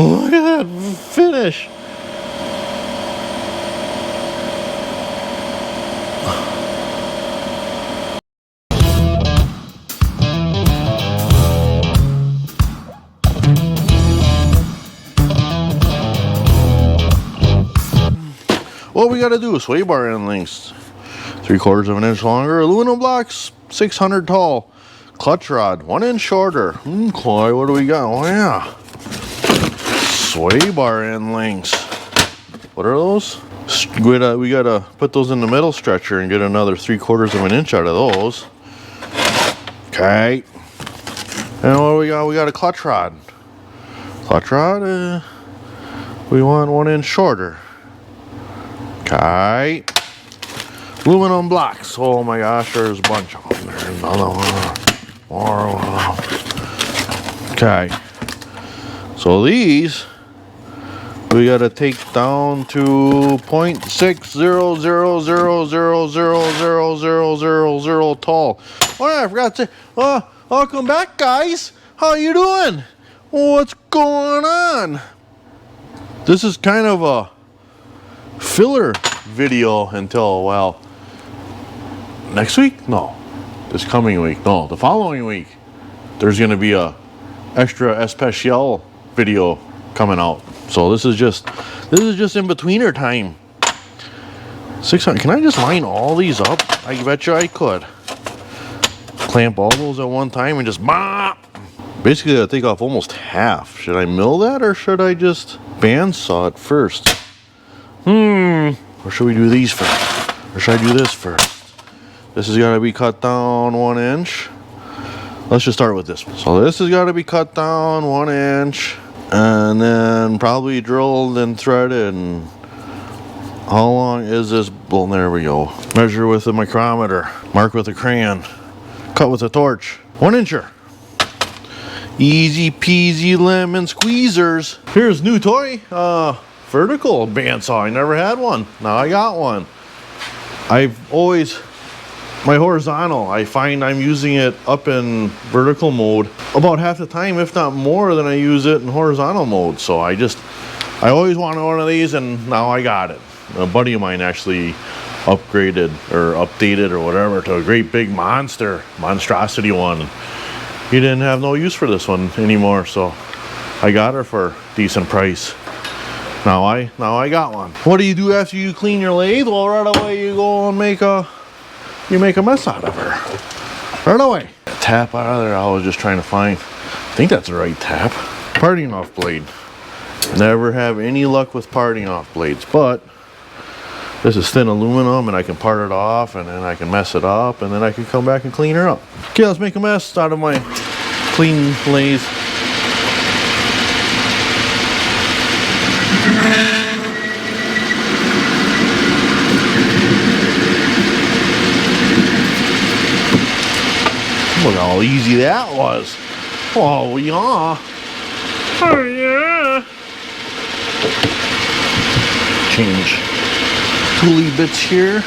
Oh, look at that finish. What we gotta do, sway bar end lengths 3/4 of an inch longer, aluminum blocks 600 tall, clutch rod 1 inch shorter. Okay, what do we got? Oh yeah, sway bar end lengths. What are those? We gotta put those in the metal stretcher and get another 3/4 of an inch out of those. Okay. And what do we got? We got a clutch rod. Clutch rod, we want 1 inch shorter. Okay. Aluminum blocks. Oh my gosh, there's a bunch of them. There's another one. Okay. So these we gotta take down to 0.60000000000 tall. Oh yeah, I forgot to say. Welcome back, guys. How you doing? What's going on? This is kind of a filler video until, well, next week? No, this coming week. No, the following week. There's gonna be a extra especial video coming out. So this is just in betweener time. 600. Can I just line all these up? I bet you I could. Clamp all those at one time and just bop. Basically, I take off almost half. Should I mill that or should I just bandsaw it first? Or should we do these first? Or should I do this first? This has got to be cut down 1 inch. Let's just start with this one. So this has got to be cut down 1 inch. And then probably drilled and threaded. And how long is this? Well, there we go. Measure with a micrometer. Mark with a crayon. Cut with a torch. 1 incher. Easy peasy lemon squeezers. Here's new toy. Vertical bandsaw. I never had one. Now I got one. My horizontal, I find I'm using it up in vertical mode about half the time, if not more, than I use it in horizontal mode. So I always wanted one of these, and now I got it. A buddy of mine actually upgraded or updated or whatever to a great big monstrosity one. He didn't have no use for this one anymore, so I got her for a decent price. Now I got one. What do you do after you clean your lathe? Well, right away you go and make a mess out of her. Right away. Tap out of there. I was just trying to find, I think that's the right tap. Parting off blade. Never have any luck with parting off blades, but this is thin aluminum and I can part it off and then I can mess it up and then I can come back and clean her up. Okay, let's make a mess out of my clean lathe. Look how easy that was. Oh yeah. Oh yeah. Change toolie bits here.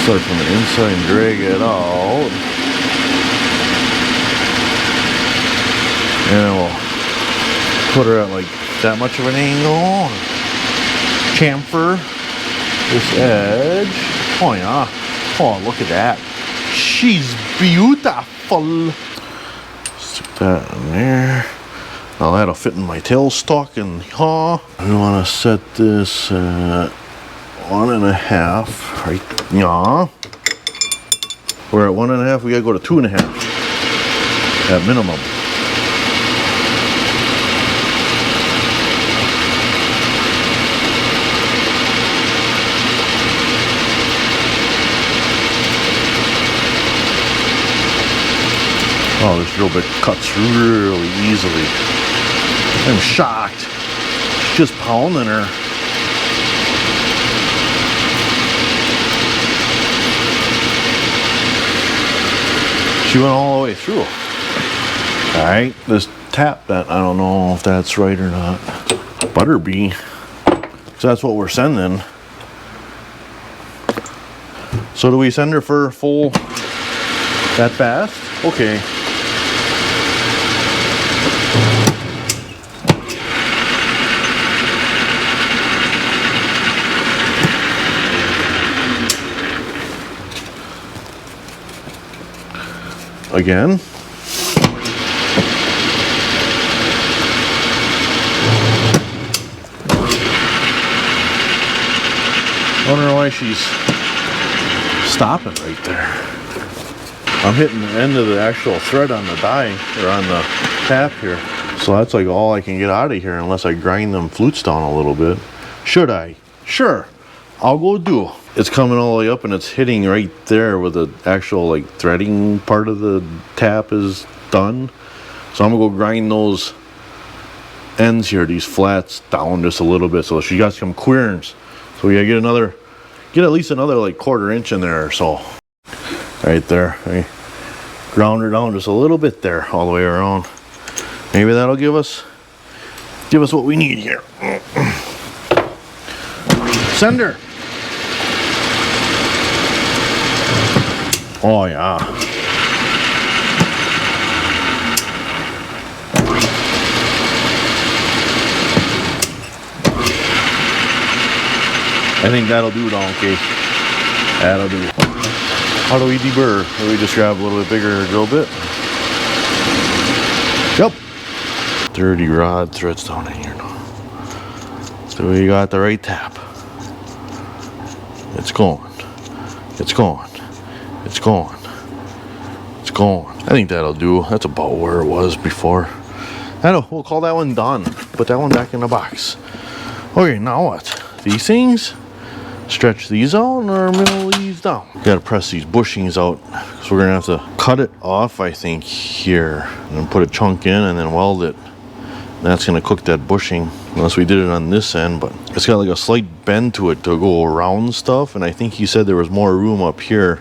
Start from the inside and drag it out. And then we'll put her at like that much of an angle. Chamfer this edge. Oh yeah. Oh, look at that. She's beautiful. Stick that in there. Now that'll fit in my tailstock and I want to set this at 1.5, right? Yeah. We're at 1.5, we gotta go to 2.5 at minimum. Oh, this drill bit cuts really easily. I'm shocked. She's just pounding her. She went all the way through. Alright, this tap bent, I don't know if that's right or not. Better be. So that's what we're sending. So do we send her for full that fast? Okay. again. I wonder why she's stopping right there. I'm hitting the end of the actual thread on the die, or on the tap here. So that's like all I can get out of here unless I grind them flutes down a little bit. Should I? Sure, I'll go do. It's coming all the way up and it's hitting right there where the actual like threading part of the tap is done. So I'm gonna go grind those ends here, these flats, down just a little bit so she got some queerance. So we gotta get at least another like 1/4 inch in there or so. Right there. I ground her down just a little bit there all the way around. Maybe that'll give us what we need here. Sender. Oh yeah. I think that'll do, donkey. That'll do. How do we deburr? Do we just grab a little bit bigger drill bit? Yep. 30 rod threads down in here now. So we got the right tap. It's going. It's going. It's going. It's going. I think that'll do. That's about where it was before. We'll call that one done. Put that one back in the box. Okay, now what? These things? Stretch these out or middle these down. Gotta press these bushings out. So we're gonna have to cut it off, I think, here. And then put a chunk in and then weld it. And that's gonna cook that bushing. Unless we did it on this end, but it's got like a slight bend to it to go around stuff. And I think he said there was more room up here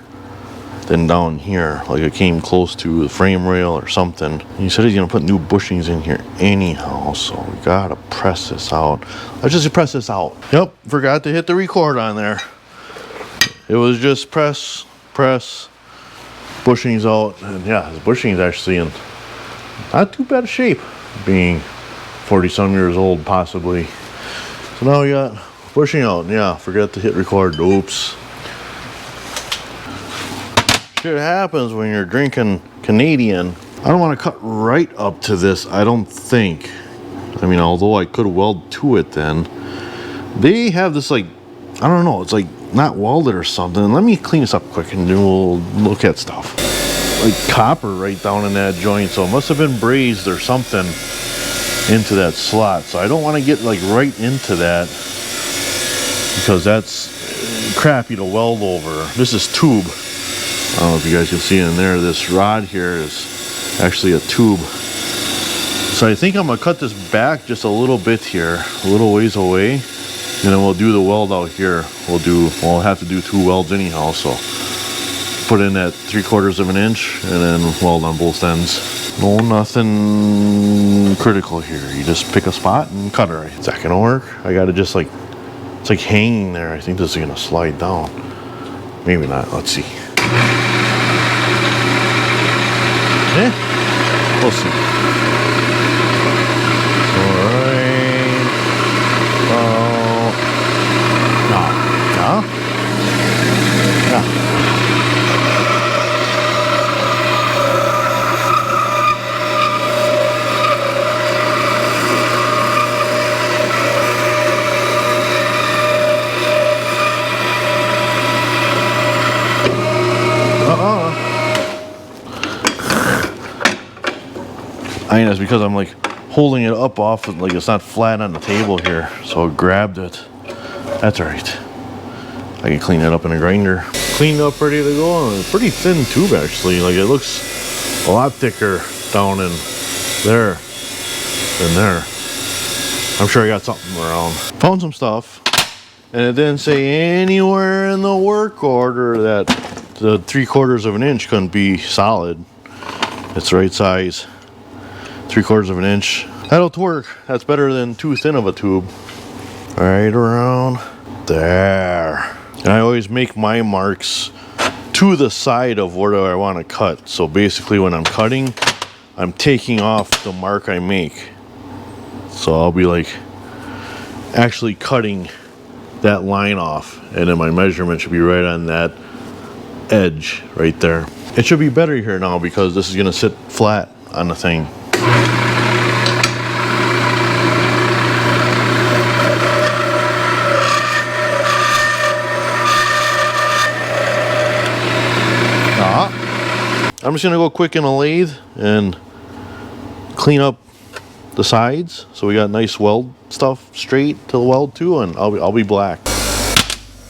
than down here. Like it came close to the frame rail or something. And he said he's gonna put new bushings in here anyhow. So we gotta press this out. Let's just press this out. Yep, forgot to hit the record on there. It was just press, bushings out. And yeah, the bushing is actually in not too bad a shape, being 40 some years old possibly. So now we got bushing out. Yeah, forgot to hit record. Oops. Shit happens when you're drinking Canadian. I don't want to cut right up to this, I don't think. I mean, although I could weld to it then. They have this like, I don't know, it's like not welded or something. Let me clean this up quick and then we'll look at stuff. Like copper right down in that joint, so it must have been brazed or something into that slot. So I don't want to get like right into that because that's crappy to weld over. This is tube. I don't know if you guys can see in there, this rod here is actually a tube. So I think I'm gonna cut this back just a little bit here, a little ways away, and then we'll do the weld out here. We'll have to do 2 welds anyhow, so put in that 3/4 of an inch and then weld on both ends. No, nothing critical here. You just pick a spot and cut it right. Is that gonna work? I gotta just like, it's like hanging there. I think this is gonna slide down. Maybe not, let's see. We'll see. Alright. No. I mean, it's because I'm like holding it up off, like it's not flat on the table here, so I grabbed it. That's all right. I can clean that up in a grinder. Cleaned up, ready to go. And pretty thin tube actually. Like it looks a lot thicker down in there than there. I'm sure I got something around. Found some stuff, and it didn't say anywhere in the work order that the 3/4 of an inch couldn't be solid. It's the right size. 3/4 of an inch. That'll work. That's better than too thin of a tube. Right around there. And I always make my marks to the side of where I want to cut. So basically when I'm cutting, I'm taking off the mark I make. So I'll be like actually cutting that line off, and then my measurement should be right on that edge right there. It should be better here now because this is gonna sit flat on the thing. I'm just gonna go quick in a lathe and clean up the sides so we got nice weld stuff straight to the weld too, and I'll be black.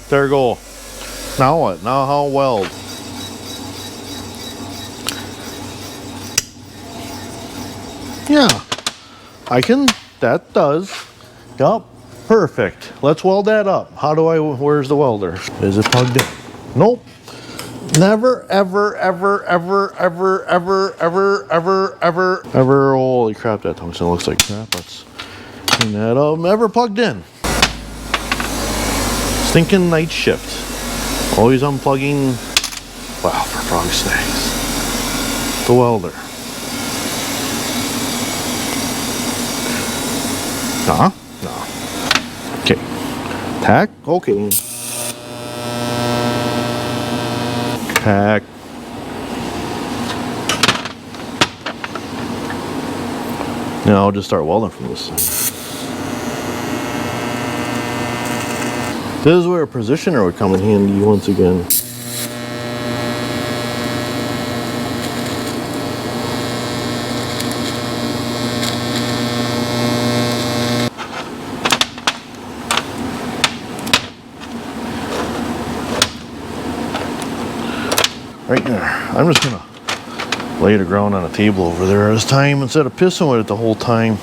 There we go. Now what? Now how weld? Yeah, I can. That does. Yup. Perfect. Let's weld that up. How do I? Where's the welder? Is it plugged in? Nope. Never, ever, ever, ever, ever, ever, ever, ever, ever, ever. Holy crap! That tungsten looks like crap. Let's clean that up. Never plugged in. Stinking night shift. Always unplugging. Wow, for frog snacks. The welder. No. Okay. Tack. Okay. Tack. Now I'll just start welding from this side. This is where a positioner would come in handy once again. Right there. I'm just gonna lay the ground on a table over there this time instead of pissing with it the whole time.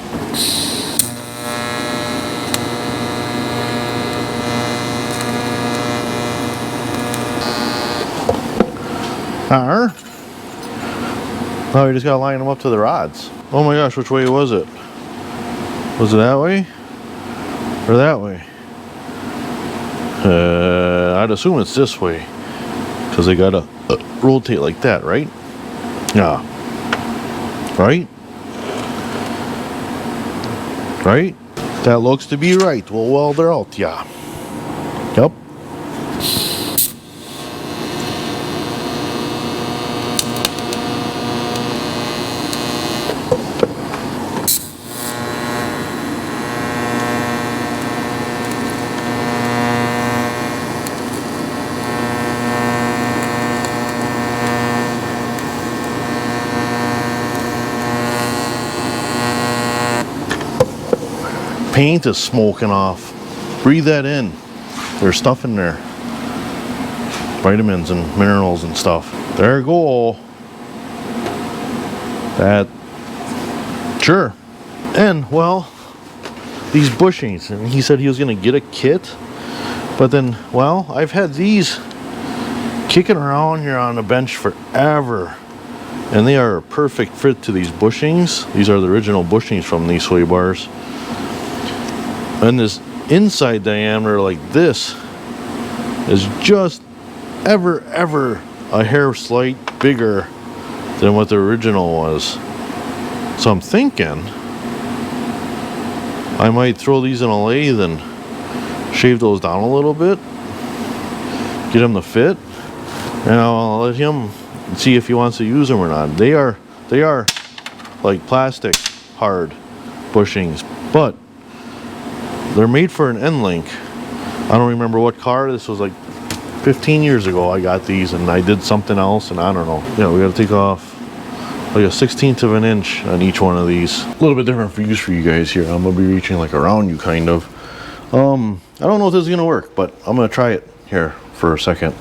Oh, you just gotta line them up to the rods. Oh my gosh, which way was it? Was it that way? Or that way? I'd assume it's this way. Because they gotta rotate like that, right? Yeah. Right? Right? That looks to be right. We'll weld her out, yeah. Yep. Paint is smoking off. Breathe that in. There's stuff in there. Vitamins and minerals and stuff. There you go. That. Sure. And, well, these bushings. And he said he was going to get a kit. But then, well, I've had these kicking around here on the bench forever. And they are a perfect fit to these bushings. These are the original bushings from these sway bars. And this inside diameter like this is just ever a hair slight bigger than what the original was. So I'm thinking I might throw these in a lathe and shave those down a little bit, get them to fit, and I'll let him see if he wants to use them or not. They are like plastic hard bushings, but they're made for an end link. I don't remember what car. This was like 15 years ago I got these, and I did something else, and I don't know. Yeah, we got to take off like a 1/16 of an inch on each one of these. A little bit different views for you guys here. I'm gonna be reaching like around you kind of. I don't know if this is gonna work, but I'm gonna try it here for a second.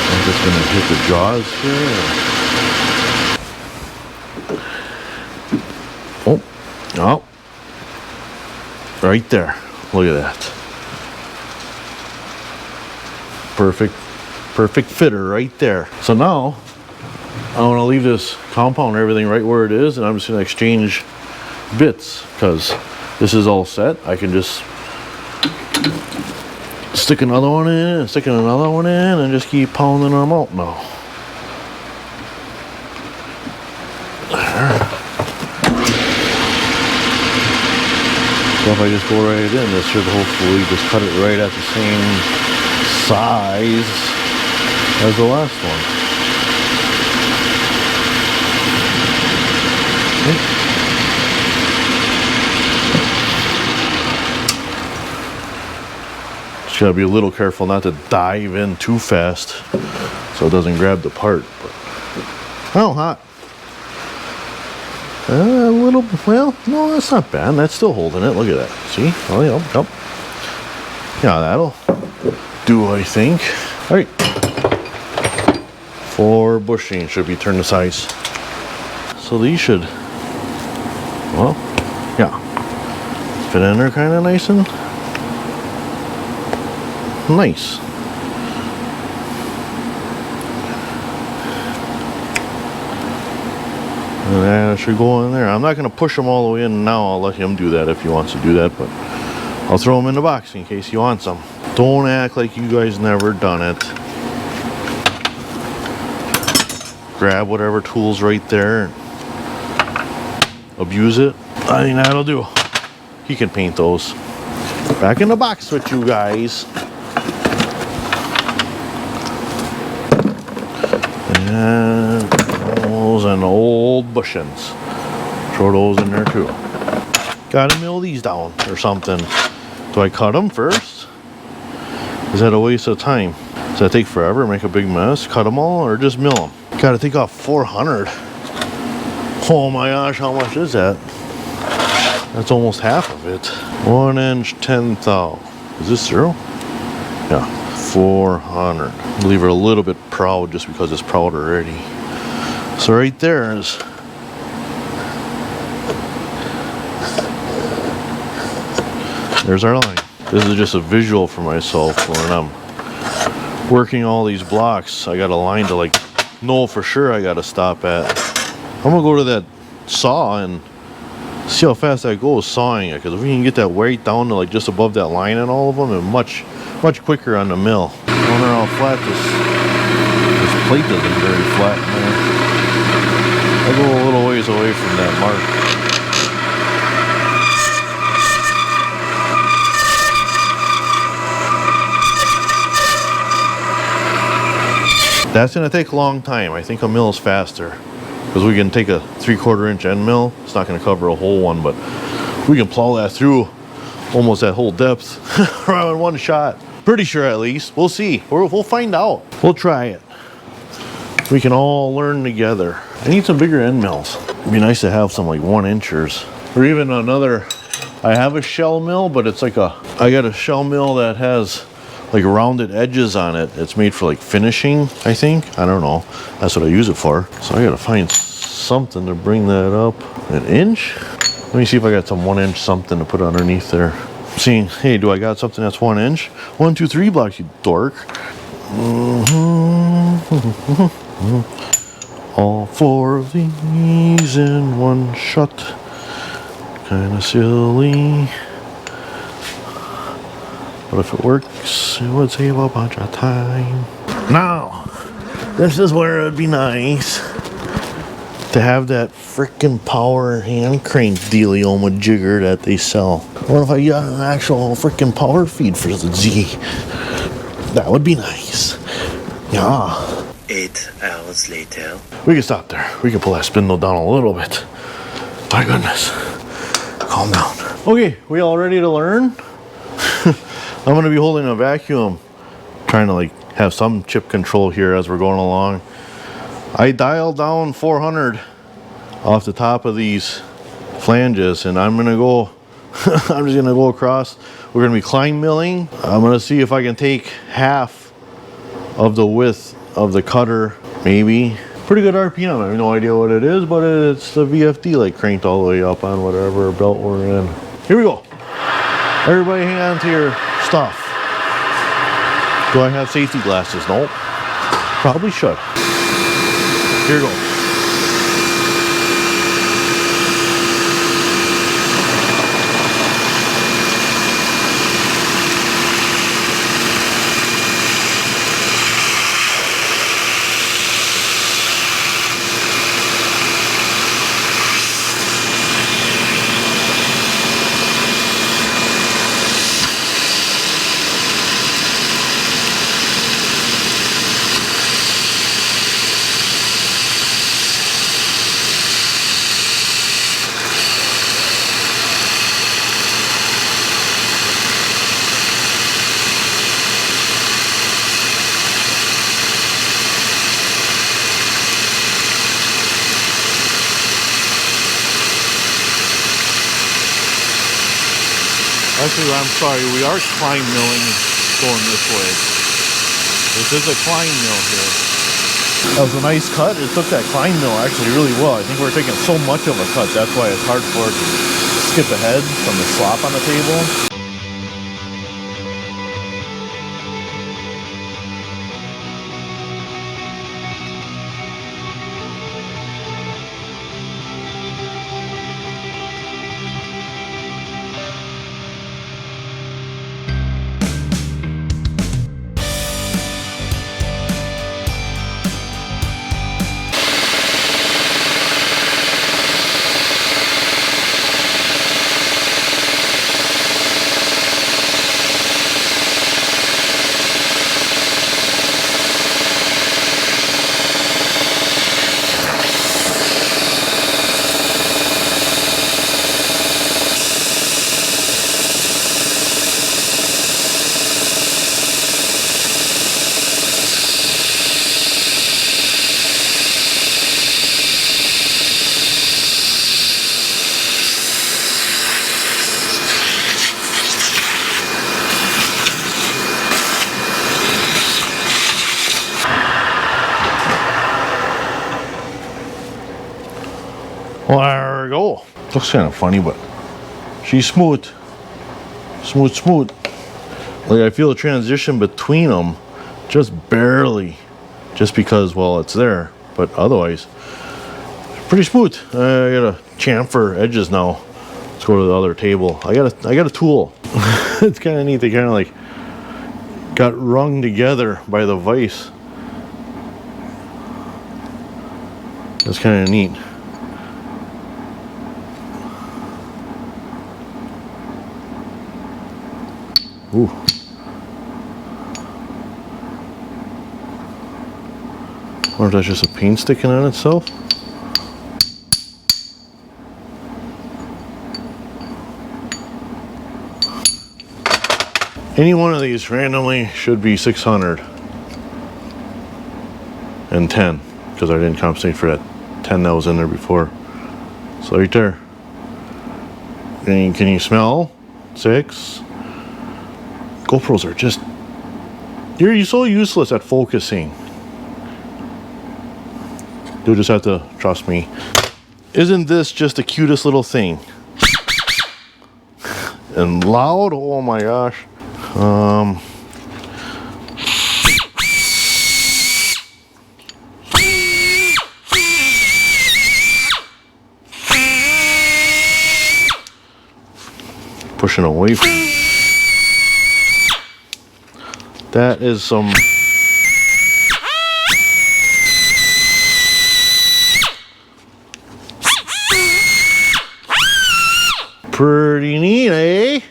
I'm just gonna hit the jaws here. Oh, right there. Look at that. Perfect fitter right there. So now I want to leave this compound and everything right where it is, and I'm just going to exchange bits because this is all set. I can just stick another one in and stick another one in and just keep pounding them out now. There. So if I just go right in, this should hopefully just cut it right at the same size as the last one. Just gotta be a little careful not to dive in too fast so it doesn't grab the part. But, oh, hot. A little, well, no, that's not bad. That's still holding it. Look at that. See? Oh, yeah, yep. Yeah, that'll do, I think. All right. 4 bushing should be turned to size. So these should, well, yeah, fit in there kind of nice and nice. And that should go in there. I'm not going to push them all the way in now. I'll let him do that if he wants to do that, but I'll throw them in the box in case he wants them. Don't act like you guys never done it. Grab whatever tool's right there and abuse it. I think that'll do. He can paint those. Back in the box with you guys. And those and old bushings. Throw those in there too. Gotta mill these down or something. Do I cut them first? Is that a waste of time? Does that take forever? Make a big mess? Cut them all or just mill them? Gotta take off 400. Oh my gosh, how much is that? That's almost half of it. 1 inch, 10 thou. Is this 0? Yeah, 400. Leave her a little bit proud just because it's proud already. So right there is, there's our line. This is just a visual for myself when I'm working all these blocks. I got a line to like know for sure I gotta stop at. I'm gonna go to that saw and see how fast that goes sawing it, because if we can get that weight down to like just above that line in all of them, and much quicker on the mill. I wonder how flat this plate isn't very flat, man. I go a little ways away from that mark. That's gonna take a long time. I think a mill is faster because we can take a 3/4 inch end mill. It's not gonna cover a whole one, but we can plow that through almost that whole depth around in one shot. Pretty sure, at least. We'll see. We'll find out. We'll try it. We can all learn together. I need some bigger end mills. It'd be nice to have some like 1 inchers or even another. I have a shell mill, but it's like I got a shell mill that has like rounded edges on it. It's made for like finishing, I think. I don't know. That's what I use it for. So I gotta find something to bring that up. 1 inch? Let me see if I got some 1 inch something to put underneath there. Seeing, hey, do I got something that's 1 inch? 1, 2, 3 blocks, you dork. All 4 of these in one shot. Kinda silly. But if it works, it would save a bunch of time. Now, this is where it'd be nice to have that frickin' power hand crank dealio jigger that they sell. What if I got an actual frickin' power feed for the Z? That would be nice. Yeah. 8 hours later. We can stop there. We can pull that spindle down a little bit. My goodness. Calm down. Okay, we all ready to learn? I'm going to be holding a vacuum, trying to like have some chip control here as we're going along. I dialed down 400 off the top of these flanges, and I'm going to go, I'm just going to go across. We're going to be climb milling. I'm going to see if I can take half of the width of the cutter, maybe. Pretty good RPM. I have no idea what it is, but it's the VFD like cranked all the way up on whatever belt we're in. Here we go. Everybody hang on to your stuff. Do I have safety glasses? Nope. Probably should. Here we go. Actually, I'm sorry, we are climb milling going this way. This is a climb mill here. That was a nice cut. It took that climb mill actually really well. I think we're taking so much of a cut, that's why it's hard for it to skip ahead from the slop on the table. Well, there we go. Looks kind of funny, but she's smooth. Smooth, smooth. Like, I feel the transition between them just barely. Just because, well, it's there. But otherwise, pretty smooth. I got a chamfer edges now. Let's go to the other table. I got a tool. It's kind of neat. They kind of like got wrung together by the vise. That's kind of neat. Ooh. Or if that's just a paint sticking on itself. Any one of these randomly should be 610 because I didn't compensate for that 10 that was in there before. So right there. And can you smell? 6. GoPros are just, you're so useless at focusing. You'll just have to trust me. Isn't this just the cutest little thing? And loud, oh my gosh. Pushing away from. That is some. Pretty neat, eh?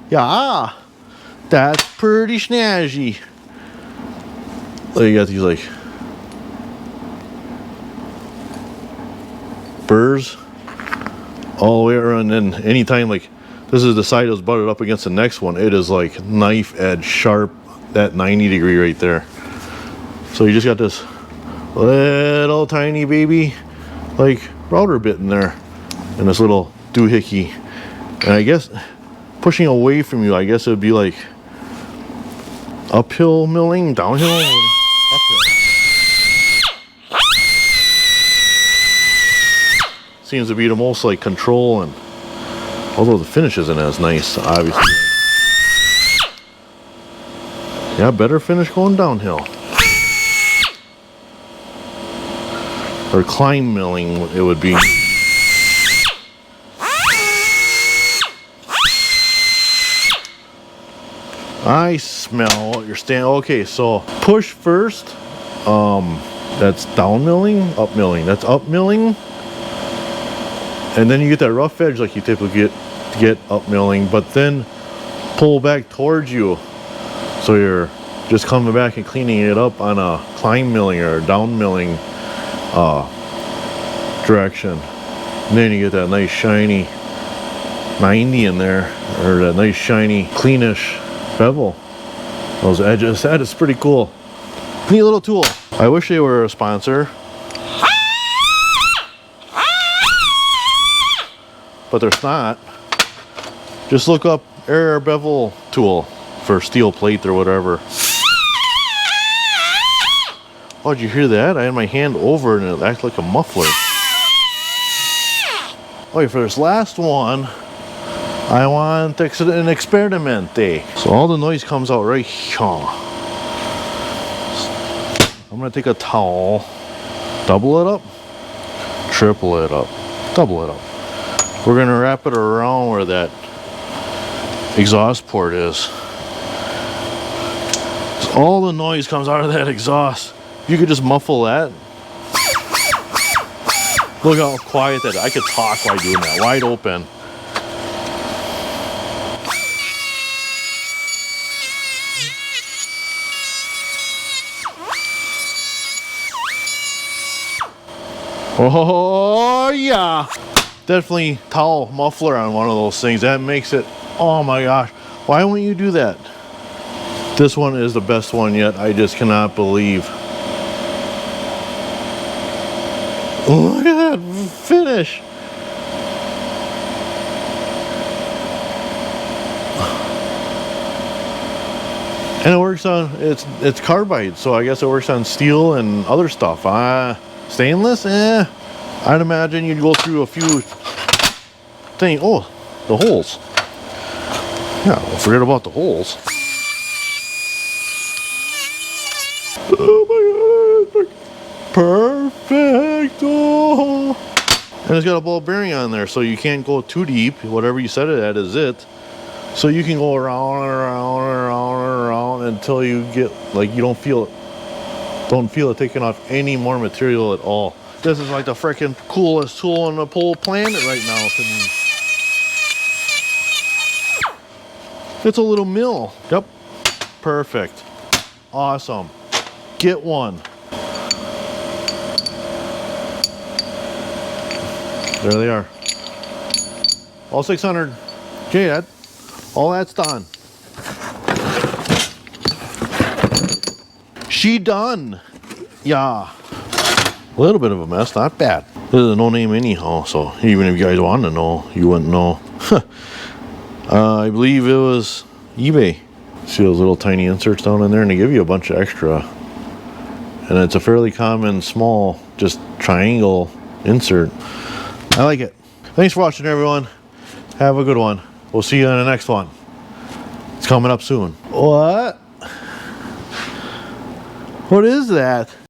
Yeah, that's pretty snazzy. Oh, you got these like burrs all the way around, and anytime like this is the side that's butted up against the next one, it is like knife edge sharp, that 90 degree right there. So you just got this little tiny baby like router bit in there and this little doohickey. And I guess pushing away from you, I guess it would be like uphill milling, downhill, uphill. Seems to be the most like control, and although the finish isn't as nice, obviously. Yeah, better finish going downhill. Or climb milling, it would be. I smell what you're standing. Okay, so push first. That's down milling, up milling. That's up milling. And then you get that rough edge like you typically get up milling, but then pull back towards you. So you're just coming back and cleaning it up on a climb milling or down milling direction. And then you get that nice shiny 90 in there, or that nice shiny cleanish bevel. Those edges, that is pretty cool. Neat little tool. I wish they were a sponsor, but there's not. Just look up air bevel tool for steel plate or whatever. Oh, did you hear that? I had my hand over and it acted like a muffler. Okay, for this last one, I want an experiment day. So all the noise comes out right here. I'm gonna take a towel, double it up, triple it up, double it up. We're gonna wrap it around where that exhaust port is. So all the noise comes out of that exhaust. If you could just muffle that. Look how quiet that is. I could talk while doing that, wide open. Oh yeah, definitely towel muffler on one of those things. That makes it, oh my gosh, why wouldn't you do that? This one is the best one yet. I just cannot believe. Look at that finish. And it works on, it's carbide, so I guess it works on steel and other stuff. Stainless? I'd imagine you'd go through a few things. Oh, the holes. Yeah, don't forget about the holes. Oh my god. Perfect. Oh. And it's got a ball bearing on there, so you can't go too deep. Whatever you set it at is it. So you can go around and around and around and around until you get, like, you don't feel it taking off any more material at all. This is like the freaking coolest tool on the whole planet right now to me. It's a little mill. Yep. Perfect. Awesome. Get one. There they are. All 600. Okay, all that's done. She done. Yeah. A little bit of a mess, not bad. This is a no name anyhow, so even if you guys wanted to know, you wouldn't know. I believe it was eBay. See those little tiny inserts down in there, and they give you a bunch of extra. And it's a fairly common small, just triangle insert. I like it. Thanks for watching, everyone. Have a good one. We'll see you in the next one. It's coming up soon. What? What is that?